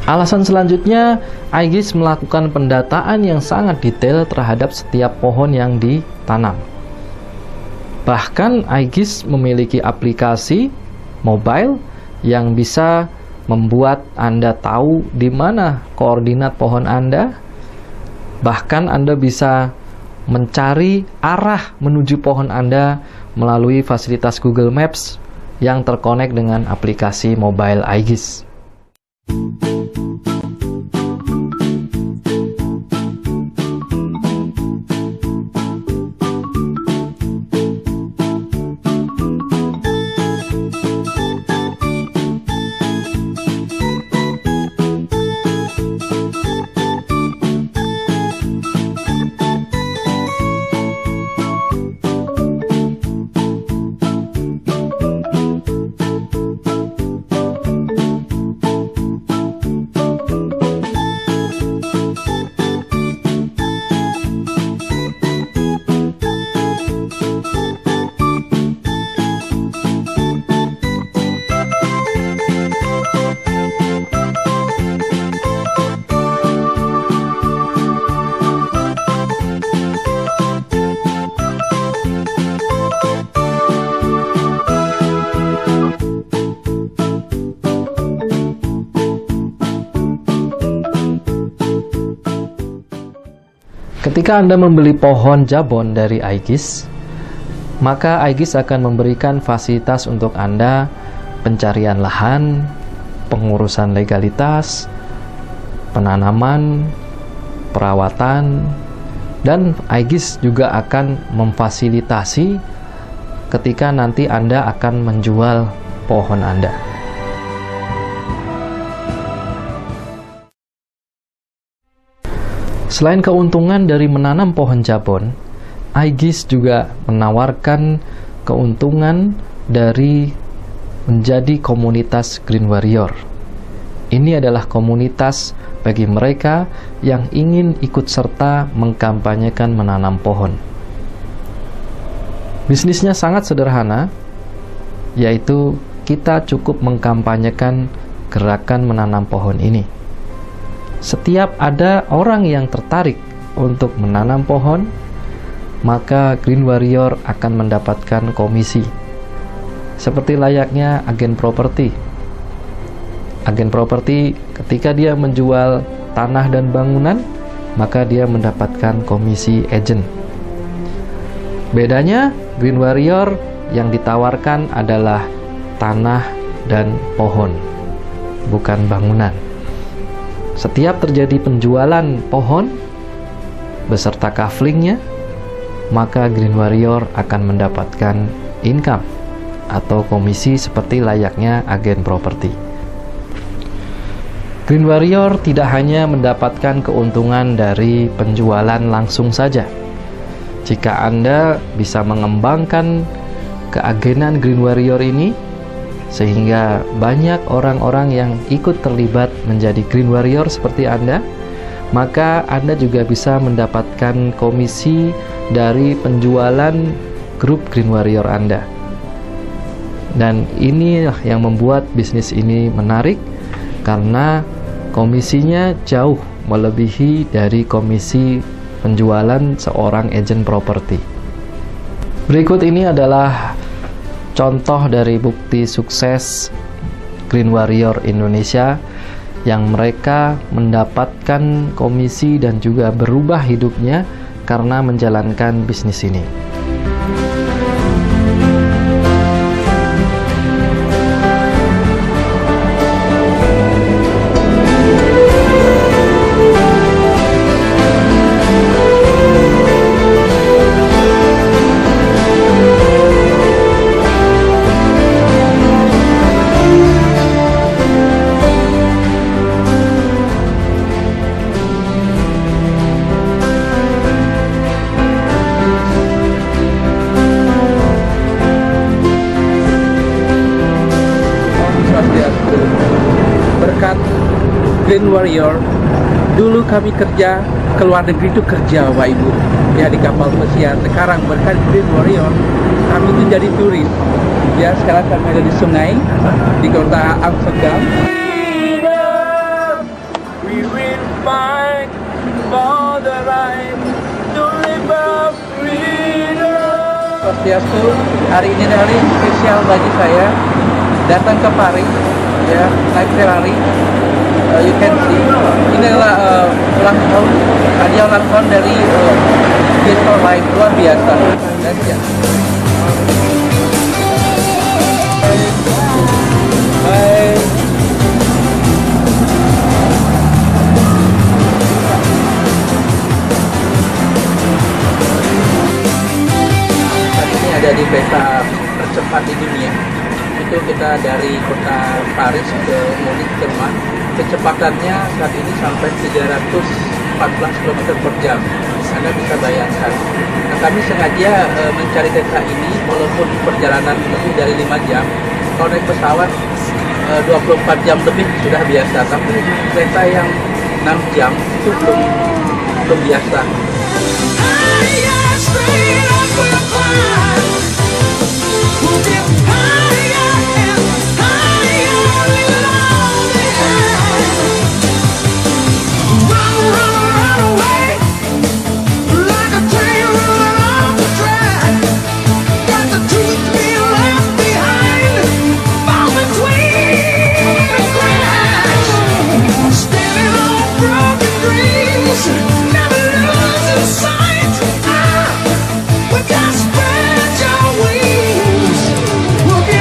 Alasan selanjutnya, Aegis melakukan pendataan yang sangat detail terhadap setiap pohon yang ditanam. Bahkan Aegis memiliki aplikasi mobile yang bisa membuat Anda tahu di mana koordinat pohon Anda. Bahkan Anda bisa mencari arah menuju pohon Anda melalui fasilitas Google Maps yang terkonek dengan aplikasi mobile Aegis. Ketika Anda membeli pohon Jabon dari Aegis, maka Aegis akan memberikan fasilitas untuk Anda pencarian lahan, pengurusan legalitas, penanaman, perawatan, dan Aegis juga akan memfasilitasi ketika nanti Anda akan menjual pohon Anda. Selain keuntungan dari menanam pohon jabon, Aegis juga menawarkan keuntungan dari menjadi komunitas Green Warrior. Ini adalah komunitas bagi mereka yang ingin ikut serta mengkampanyekan menanam pohon. Bisnisnya sangat sederhana, yaitu kita cukup mengkampanyekan gerakan menanam pohon ini. Setiap ada orang yang tertarik untuk menanam pohon, maka Green Warrior akan mendapatkan komisi. Seperti layaknya agen properti. Agen properti ketika dia menjual tanah dan bangunan, maka dia mendapatkan komisi agent. Bedanya, Green Warrior yang ditawarkan adalah tanah dan pohon, bukan bangunan. Setiap terjadi penjualan pohon beserta kaflingnya, maka Green Warrior akan mendapatkan income atau komisi seperti layaknya agen properti. Green Warrior tidak hanya mendapatkan keuntungan dari penjualan langsung saja. Jika Anda bisa mengembangkan keagenan Green Warrior ini, sehingga banyak orang-orang yang ikut terlibat menjadi Green Warrior seperti Anda, maka Anda juga bisa mendapatkan komisi dari penjualan grup Green Warrior Anda. Dan inilah yang membuat bisnis ini menarik, karena komisinya jauh melebihi dari komisi penjualan seorang agen properti. Berikut ini adalah contoh dari bukti sukses Green Warrior Indonesia yang mereka mendapatkan komisi dan juga berubah hidupnya karena menjalankan bisnis ini.
Green Warrior, dulu kami kerja ke luar negeri itu kerja Bapak Ibu ya, di kapal pesiar. Sekarang berkat Green Warrior kami itu jadi turis ya. Sekarang kami ada di sungai di kota Amsterdam. We will fight for the right to live up freedom. Swastiastu, hari ini hari spesial bagi saya datang ke Paris ya, naik Ferrari. You can see, ini adalah ulang tahun, hadiah ulang tahun dari Gift for Life, luar biasa. Dan ya. Bye. Saat ini ada di peta tercepat di dunia. Itu kita dari kota Paris ke Munich, Jerman. Kecepatannya saat ini sampai 314 km per jam. Anda bisa bayangkan. Nah, kami sengaja mencari kereta ini walaupun perjalanan lebih dari 5 jam. Kalau naik pesawat 24 jam lebih sudah biasa. Tapi kereta yang 6 jam itu belum biasa.
We'll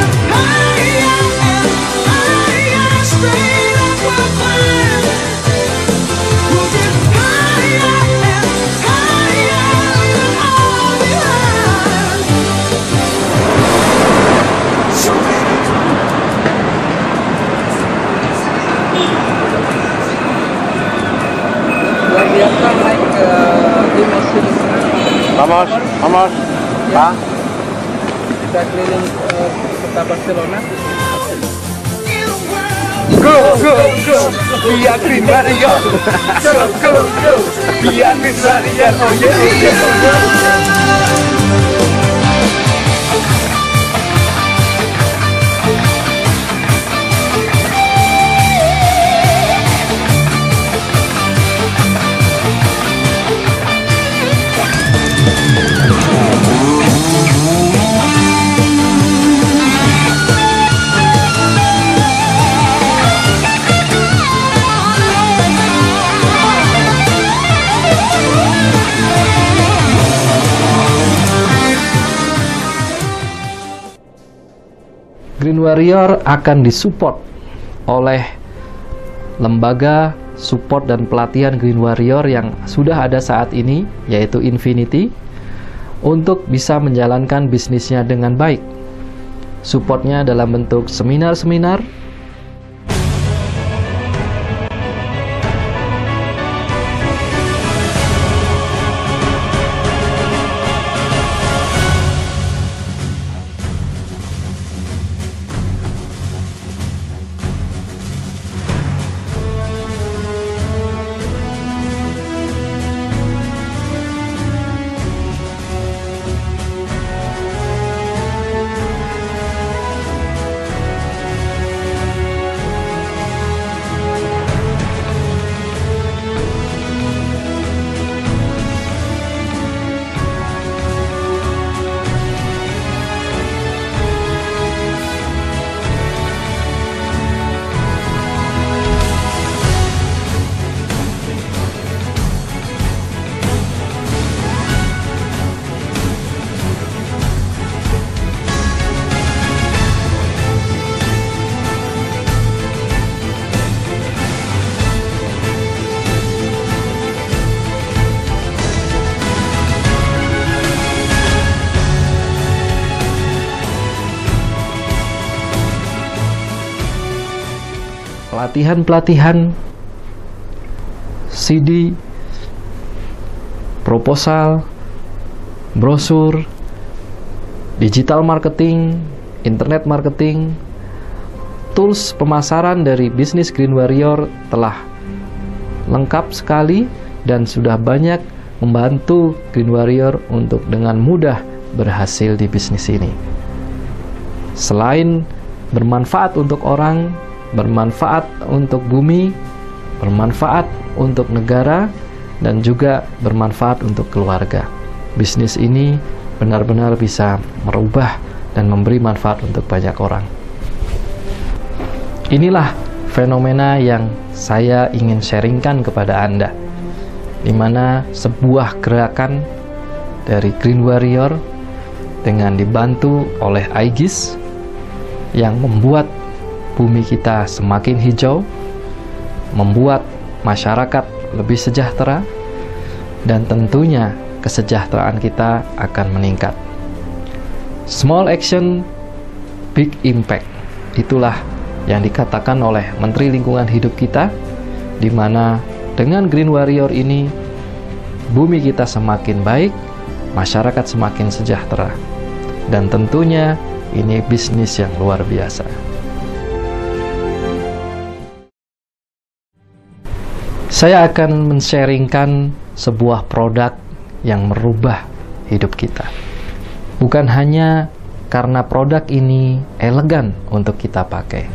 apa?
Kita keliling kota Barcelona.
Go, go, go, via Green Warrior. Go, go, go, via Green Warrior. Oh yeah, oh yeah, oh yeah.
Green Warrior akan disupport oleh lembaga support dan pelatihan Green Warrior yang sudah ada saat ini, yaitu Infinity, untuk bisa menjalankan bisnisnya dengan baik. Supportnya dalam bentuk seminar-seminar, pelatihan-pelatihan, CD, proposal, brosur, digital marketing, internet marketing, tools pemasaran dari bisnis Green Warrior telah lengkap sekali dan sudah banyak membantu Green Warrior untuk dengan mudah berhasil di bisnis ini. Selain bermanfaat untuk orang, bermanfaat untuk bumi, bermanfaat untuk negara, dan juga bermanfaat untuk keluarga. Bisnis ini benar-benar bisa merubah dan memberi manfaat untuk banyak orang. Inilah fenomena yang saya ingin sharingkan kepada Anda, di mana sebuah gerakan dari Green Warrior dengan dibantu oleh Aegis yang membuat bumi kita semakin hijau, membuat masyarakat lebih sejahtera, dan tentunya kesejahteraan kita akan meningkat. Small action, big impact. Itulah yang dikatakan oleh Menteri Lingkungan Hidup kita, di mana dengan Green Warrior ini, bumi kita semakin baik, masyarakat semakin sejahtera. Dan tentunya ini bisnis yang luar biasa. Saya akan men-sharingkan sebuah produk yang merubah hidup kita. Bukan hanya karena produk ini elegan untuk kita pakai.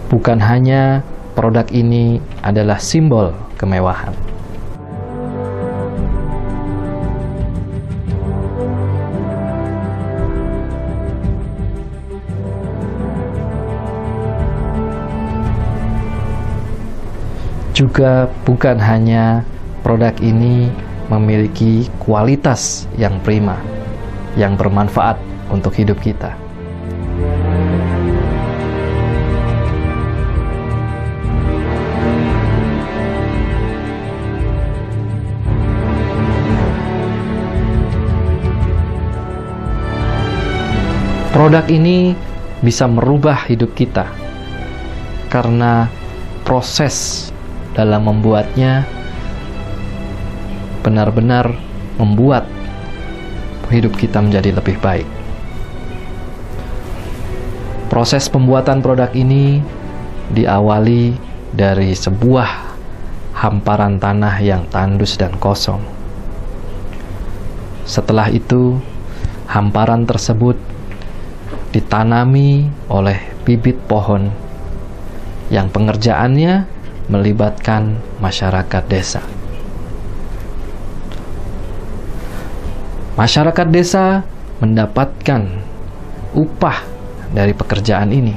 Bukan hanya produk ini adalah simbol kemewahan. Juga bukan hanya produk ini memiliki kualitas yang prima, yang bermanfaat untuk hidup kita. Produk ini bisa merubah hidup kita karena proses dalam membuatnya benar-benar membuat hidup kita menjadi lebih baik. Proses pembuatan produk ini diawali dari sebuah hamparan tanah yang tandus dan kosong. Setelah itu, hamparan tersebut ditanami oleh bibit pohon yang pengerjaannya melibatkan masyarakat desa. Masyarakat desa mendapatkan upah dari pekerjaan ini.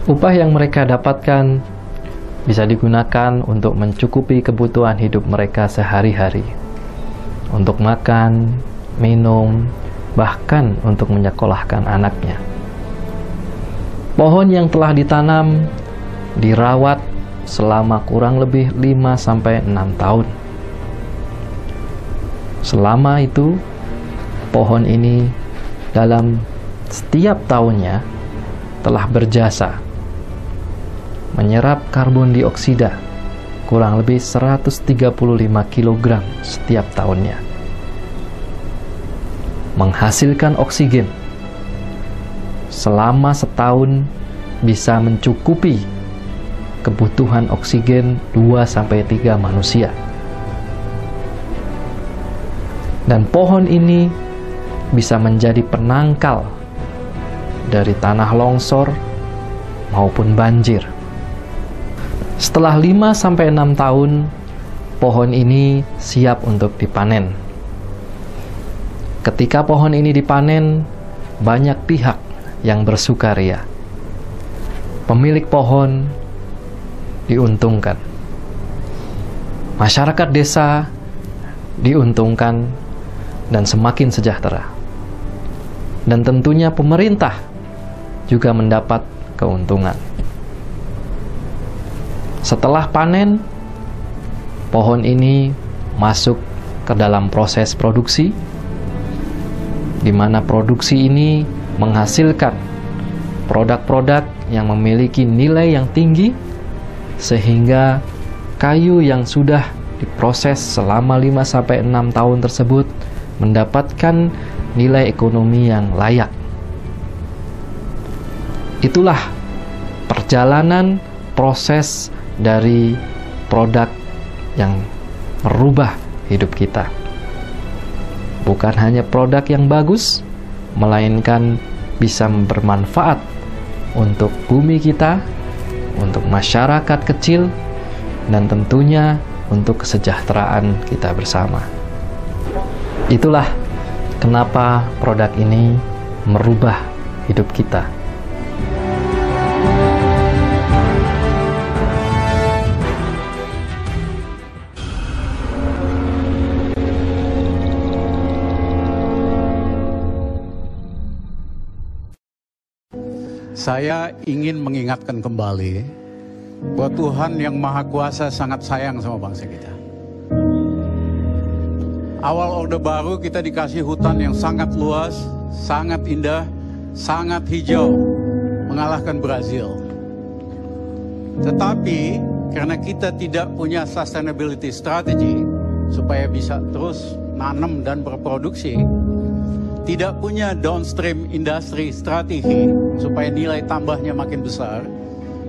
Upah yang mereka dapatkan bisa digunakan untuk mencukupi kebutuhan hidup mereka sehari-hari, untuk makan, minum, bahkan untuk menyekolahkan anaknya. Pohon yang telah ditanam dirawat selama kurang lebih 5-6 tahun. Selama itu, pohon ini dalam setiap tahunnya telah berjasa menyerap karbon dioksida kurang lebih 135 kg setiap tahunnya, menghasilkan oksigen selama setahun bisa mencukupi kebutuhan oksigen 2-3 manusia. Dan pohon ini bisa menjadi penangkal dari tanah longsor maupun banjir. Setelah 5-6 tahun, pohon ini siap untuk dipanen. Ketika pohon ini dipanen, banyak pihak yang bersukaria. Pemilik pohon diuntungkan, masyarakat desa diuntungkan dan semakin sejahtera, dan tentunya pemerintah juga mendapat keuntungan. Setelah panen, pohon ini masuk ke dalam proses produksi, di mana produksi ini menghasilkan produk-produk yang memiliki nilai yang tinggi, sehingga kayu yang sudah diproses selama 5-6 tahun tersebut mendapatkan nilai ekonomi yang layak. Itulah perjalanan proses dari produk yang merubah hidup kita. Bukan hanya produk yang bagus, melainkan bisa bermanfaat untuk bumi kita, untuk masyarakat kecil, dan tentunya untuk kesejahteraan kita bersama. Itulah kenapa produk ini merubah hidup kita.
Saya ingin mengingatkan kembali bahwa Tuhan yang Maha Kuasa sangat sayang sama bangsa kita. Awal Orde Baru kita dikasih hutan yang sangat luas, sangat indah, sangat hijau, mengalahkan Brazil. Tetapi karena kita tidak punya sustainability strategy supaya bisa terus nanam dan berproduksi, tidak punya downstream industry strategi supaya nilai tambahnya makin besar.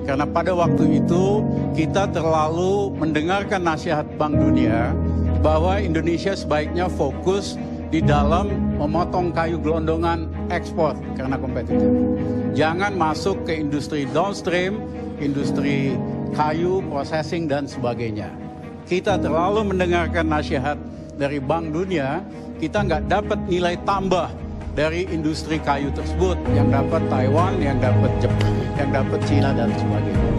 Karena pada waktu itu kita terlalu mendengarkan nasihat Bank Dunia bahwa Indonesia sebaiknya fokus di dalam memotong kayu gelondongan ekspor karena kompetitif. Jangan masuk ke industri downstream, industri kayu, processing dan sebagainya. Kita terlalu mendengarkan nasihat dari Bank Dunia, kita nggak dapat nilai tambah dari industri kayu tersebut, yang dapat Taiwan, yang dapat Jepang, yang dapat Cina dan sebagainya.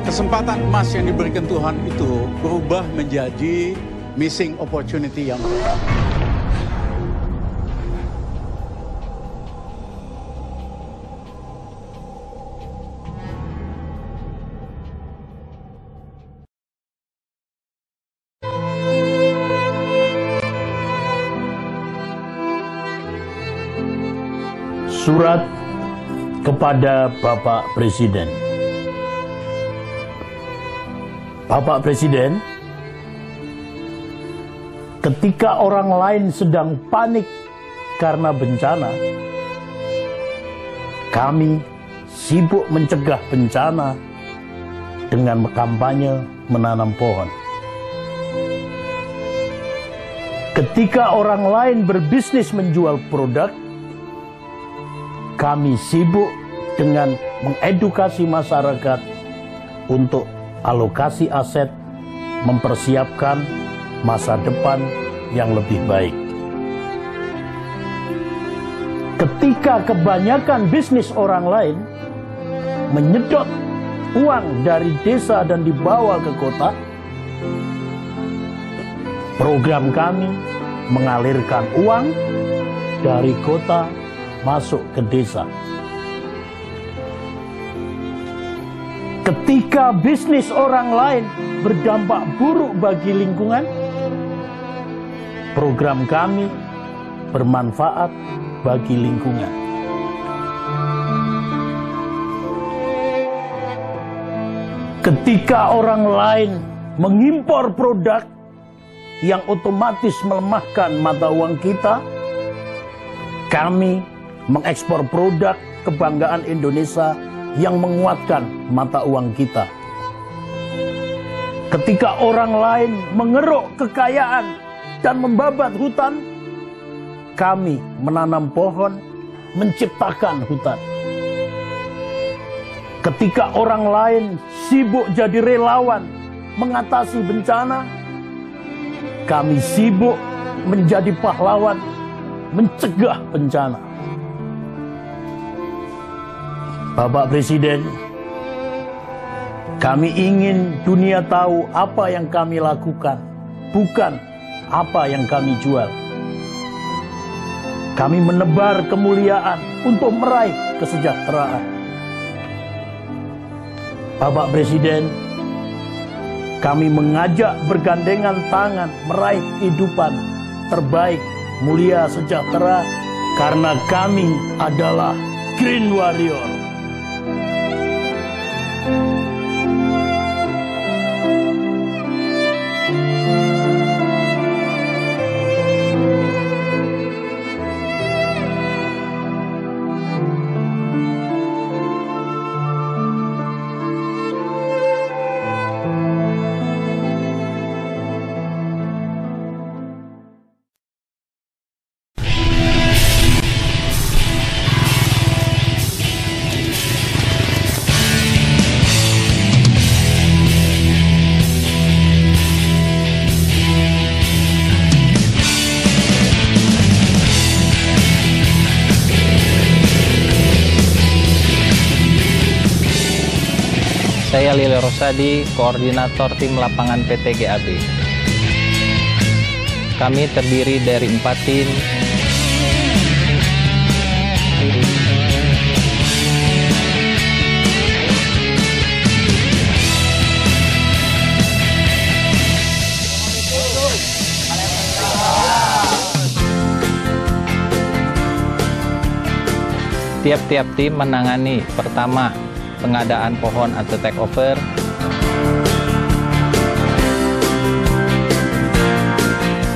Kesempatan emas yang diberikan Tuhan itu berubah menjadi missing opportunity yang besar.
Surat kepada Bapak Presiden. Bapak Presiden, ketika orang lain sedang panik karena bencana, kami sibuk mencegah bencana dengan kampanye menanam pohon. Ketika orang lain berbisnis menjual produk, kami sibuk dengan mengedukasi masyarakat untuk alokasi aset, mempersiapkan masa depan yang lebih baik. Ketika kebanyakan bisnis orang lain menyedot uang dari desa dan dibawa ke kota, program kami mengalirkan uang dari kota masuk ke desa. Ketika bisnis orang lain berdampak buruk bagi lingkungan, program kami bermanfaat bagi lingkungan. Ketika orang lain mengimpor produk yang otomatis melemahkan mata uang kita, kami mengekspor produk kebanggaan Indonesia yang menguatkan mata uang kita. Ketika orang lain mengeruk kekayaan dan membabat hutan, kami menanam pohon, menciptakan hutan. Ketika orang lain sibuk jadi relawan mengatasi bencana, kami sibuk menjadi pahlawan mencegah bencana. Bapak Presiden, kami ingin dunia tahu apa yang kami lakukan, bukan apa yang kami jual. Kami menebar kemuliaan untuk meraih kesejahteraan. Bapak Presiden, kami mengajak bergandengan tangan meraih kehidupan terbaik, mulia, sejahtera, karena kami adalah Green Warrior.
Saya Lili Rosadi, Koordinator Tim Lapangan PT GAB. Kami terdiri dari 4 tim. Tiap-tiap tim menangani pertama pengadaan pohon atau take over,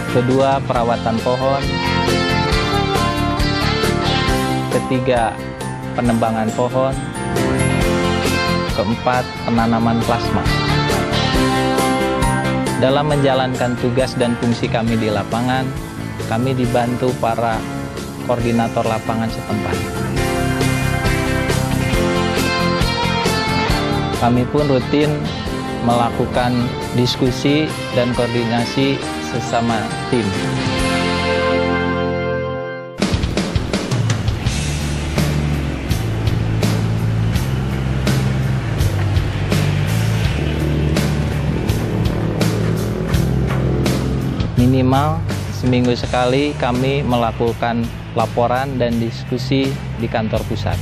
kedua perawatan pohon, ketiga penebangan pohon, keempat penanaman plasma. Dalam menjalankan tugas dan fungsi kami di lapangan, kami dibantu para koordinator lapangan setempat. Kami pun rutin melakukan diskusi dan koordinasi sesama tim. Minimal seminggu sekali kami melakukan laporan dan diskusi di kantor pusat.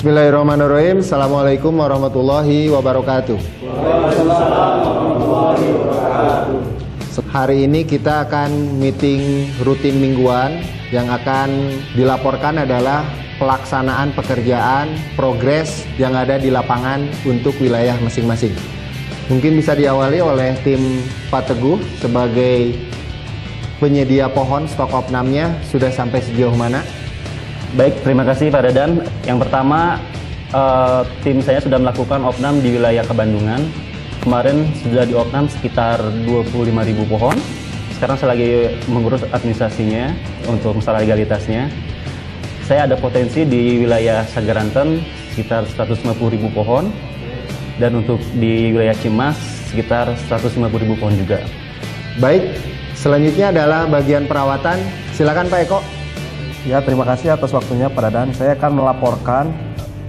Bismillahirrahmanirrahim. Assalamualaikum warahmatullahi wabarakatuh. Hari ini kita akan meeting rutin mingguan. Yang akan dilaporkan adalah pelaksanaan pekerjaan, progres yang ada di lapangan untuk wilayah masing-masing. Mungkin bisa diawali oleh tim Pak Teguh sebagai penyedia pohon, stok opnamnya sudah sampai sejauh mana?
Baik, terima kasih Pak Dadan. Yang pertama, tim saya sudah melakukan opnam di wilayah Kebandungan. Kemarin sudah diopnam sekitar 25.000 pohon. Sekarang saya lagi mengurus administrasinya untuk masalah legalitasnya. Saya ada potensi di wilayah Sagaranten sekitar 150.000 pohon. Dan untuk di wilayah Cimas sekitar 150.000 pohon juga.
Baik, selanjutnya adalah bagian perawatan. Silakan Pak Eko.
Ya, terima kasih atas waktunya Pak Dadan. Saya akan melaporkan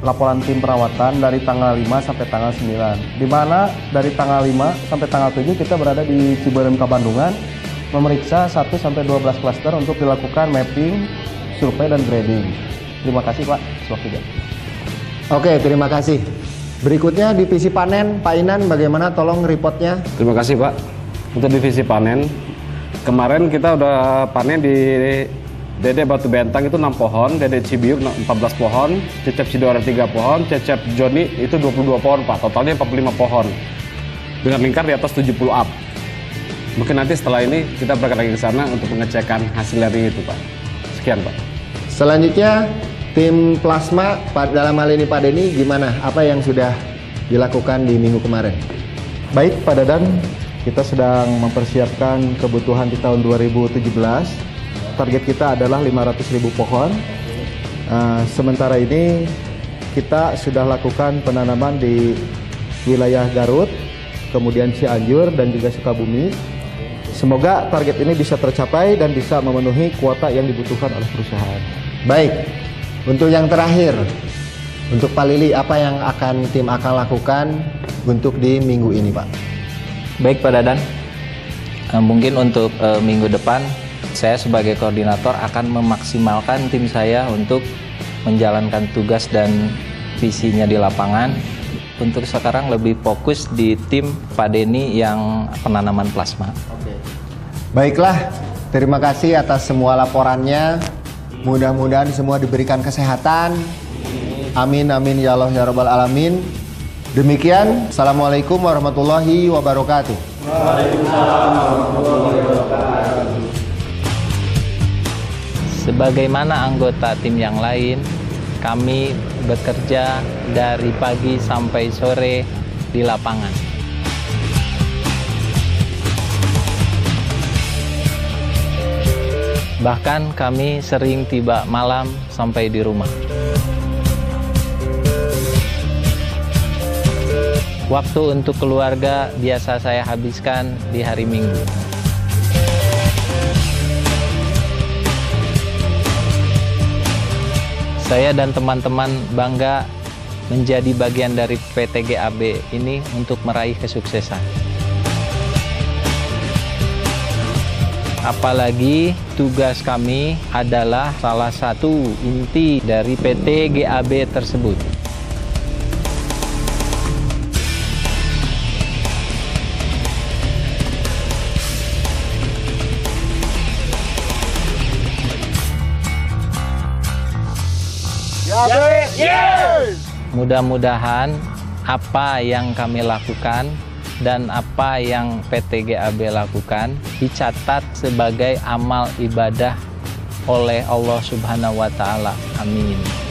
laporan tim perawatan dari tanggal 5 sampai tanggal 9. Di mana dari tanggal 5 sampai tanggal 7 kita berada di Ciberem Kabandungan memeriksa 1 sampai 12 klaster untuk dilakukan mapping, survei dan grading. Terima kasih Pak waktunya.
Oke, terima kasih. Berikutnya divisi panen, Pak Inan bagaimana tolong reportnya?
Terima kasih Pak. Untuk divisi panen, kemarin kita udah panen di Dede Batu Bentang itu 6 pohon, Dede Cibiuk 14 pohon, Cecep Sidoarjo 3 pohon, Cecep Joni itu 22 pohon Pak, totalnya 45 pohon. Dengan lingkar di atas 70 up. Mungkin nanti setelah ini kita berangkat lagi ke sana untuk pengecekan hasil dari itu Pak. Sekian Pak.
Selanjutnya tim plasma, dalam hal ini Pak Denny gimana? Apa yang sudah dilakukan di minggu kemarin?
Baik Pak Dadan, kita sedang mempersiapkan kebutuhan di tahun 2017. Target kita adalah 500.000 pohon. Sementara ini kita sudah lakukan penanaman di wilayah Garut, kemudian Cianjur dan juga Sukabumi. Semoga target ini bisa tercapai dan bisa memenuhi kuota yang dibutuhkan oleh perusahaan.
Baik, untuk yang terakhir, untuk Pak Lili, apa yang akan tim akan lakukan untuk di minggu ini Pak?
Baik Pak Dadan, mungkin untuk minggu depan saya sebagai koordinator akan memaksimalkan tim saya untuk menjalankan tugas dan visinya di lapangan. Untuk sekarang lebih fokus di tim Pak Denny yang penanaman plasma.
Baiklah, terima kasih atas semua laporannya. Mudah-mudahan semua diberikan kesehatan. Amin, amin, ya Allah, ya Rabbal Alamin. Demikian, Assalamualaikum warahmatullahi wabarakatuh.
Waalaikumsalam warahmatullahi wabarakatuh.
Sebagaimana anggota tim yang lain, kami bekerja dari pagi sampai sore di lapangan. Bahkan kami sering tiba malam sampai di rumah. Waktu untuk keluarga biasa saya habiskan di hari Minggu. Saya dan teman-teman bangga menjadi bagian dari PT GAB ini untuk meraih kesuksesan. Apalagi tugas kami adalah salah satu inti dari PT GAB tersebut. Mudah-mudahan apa yang kami lakukan dan apa yang PT GAB lakukan dicatat sebagai amal ibadah oleh Allah Subhanahu wa Ta'ala. Amin.